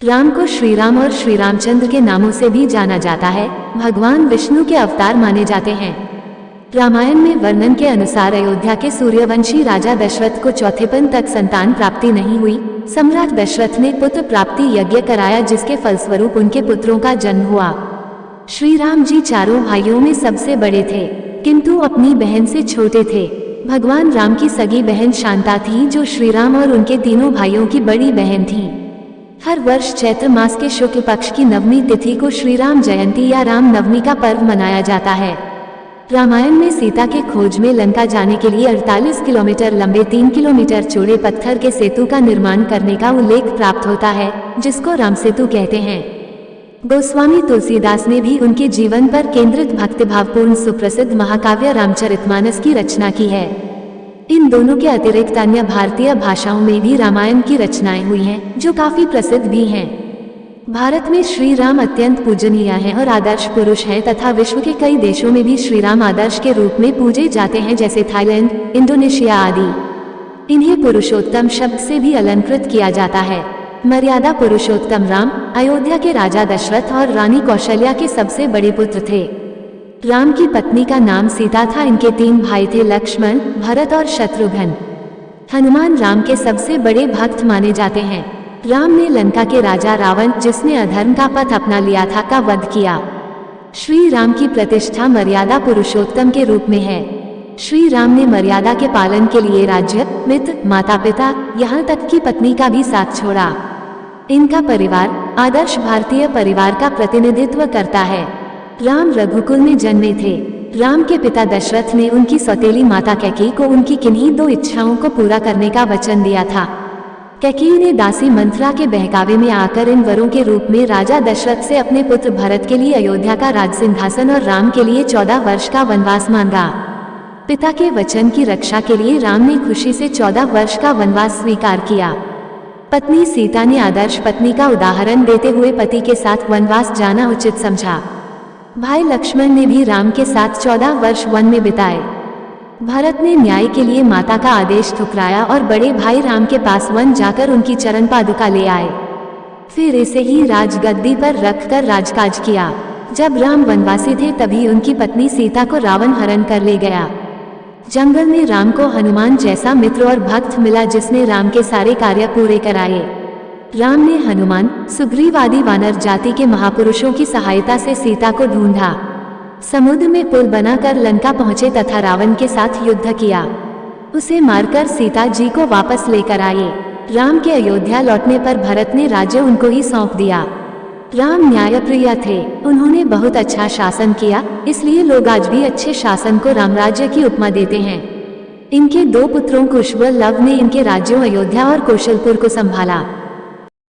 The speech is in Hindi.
राम को श्री राम और श्री रामचंद्र के नामों से भी जाना जाता है। भगवान विष्णु के अवतार माने जाते हैं। रामायण में वर्णन के अनुसार अयोध्या के सूर्यवंशी राजा दशरथ को चौथेपन तक संतान प्राप्ति नहीं हुई। सम्राट दशरथ ने पुत्र प्राप्ति यज्ञ कराया, जिसके फलस्वरूप उनके पुत्रों का जन्म हुआ। श्री राम जी चारों भाइयों में सबसे बड़े थे, किंतु अपनी बहन से छोटे थे। भगवान राम की सगी बहन शांता थी, जो श्री राम और उनके तीनों भाइयों की बड़ी बहन थी। हर वर्ष चैत्र मास के शुक्ल पक्ष की नवमी तिथि को श्री राम जयंती या राम नवमी का पर्व मनाया जाता है। रामायण में सीता के खोज में लंका जाने के लिए 48 किलोमीटर लंबे 3 किलोमीटर चौड़े पत्थर के सेतु का निर्माण करने का उल्लेख प्राप्त होता है, जिसको राम सेतु कहते हैं। गोस्वामी तुलसीदास ने भी उनके जीवन पर केंद्रित भक्तिभावपूर्ण सुप्रसिद्ध महाकाव्य रामचरितमानस की रचना की है। इन दोनों के अतिरिक्त अन्य भारतीय भाषाओं में भी रामायण की रचनाएं हुई हैं, जो काफी प्रसिद्ध भी हैं। भारत में श्री राम अत्यंत पूजनीय हैं और आदर्श पुरुष हैं, तथा विश्व के कई देशों में भी श्री राम आदर्श के रूप में पूजे जाते हैं, जैसे थाईलैंड, इंडोनेशिया आदि। इन्हें पुरुषोत्तम शब्द से भी अलंकृत किया जाता है। मर्यादा पुरुषोत्तम राम अयोध्या के राजा दशरथ और रानी कौशल्या के सबसे बड़े पुत्र थे। राम की पत्नी का नाम सीता था। इनके 3 भाई थे, लक्ष्मण, भरत और शत्रुघ्न। हनुमान राम के सबसे बड़े भक्त माने जाते हैं। राम ने लंका के राजा रावण, जिसने अधर्म का पथ अपना लिया था, का वध किया। श्री राम की प्रतिष्ठा मर्यादा पुरुषोत्तम के रूप में है। श्री राम ने मर्यादा के पालन के लिए राज्य, मित्र, माता पिता, यहाँ तक कि पत्नी का भी साथ छोड़ा। इनका परिवार आदर्श भारतीय परिवार का प्रतिनिधित्व करता है। राम रघुकुल में जन्मे थे। राम के पिता दशरथ ने उनकी सौतेली माता कैकेयी को उनकी किन्हीं 2 इच्छाओं को पूरा करने का वचन दिया था। कैकेयी ने दासी मंथरा के बहकावे में आकर इन वरों के रूप में राजा दशरथ से अपने पुत्र भरत के लिए अयोध्या का राज सिंहासन और राम के लिए 14 वर्ष का वनवास मांगा। पिता के वचन की रक्षा के लिए राम ने खुशी से 14 वर्ष का वनवास स्वीकार किया। पत्नी सीता ने आदर्श पत्नी का उदाहरण देते हुए पति के साथ वनवास जाना उचित समझा। भाई लक्ष्मण ने भी राम के साथ 14 वर्ष वन में बिताए। भरत ने न्याय के लिए माता का आदेश ठुकराया और बड़े भाई राम के पास वन जाकर उनकी चरण पादुका ले आए। फिर इसे ही राजगद्दी पर रखकर राजकाज किया। जब राम वनवासी थे, तभी उनकी पत्नी सीता को रावण हरण कर ले गया। जंगल में राम को हनुमान जैसा मित्र और भक्त मिला, जिसने राम के सारे कार्य पूरे कराए। राम ने हनुमान, सुग्रीव आदि वानर जाति के महापुरुषों की सहायता से सीता को ढूंढा। समुद्र में पुल बनाकर लंका पहुंचे तथा रावण के साथ युद्ध किया। उसे मारकर सीता जी को वापस लेकर आए। राम के अयोध्या लौटने पर भरत ने राज्य उनको ही सौंप दिया। राम न्यायप्रिय थे। उन्होंने बहुत अच्छा शासन किया, इसलिए लोग आज भी अच्छे शासन को रामराज्य की उपमा देते हैं। इनके 2 पुत्रों कुश व लव ने इनके राज्यों अयोध्या और कौशलपुर को संभाला।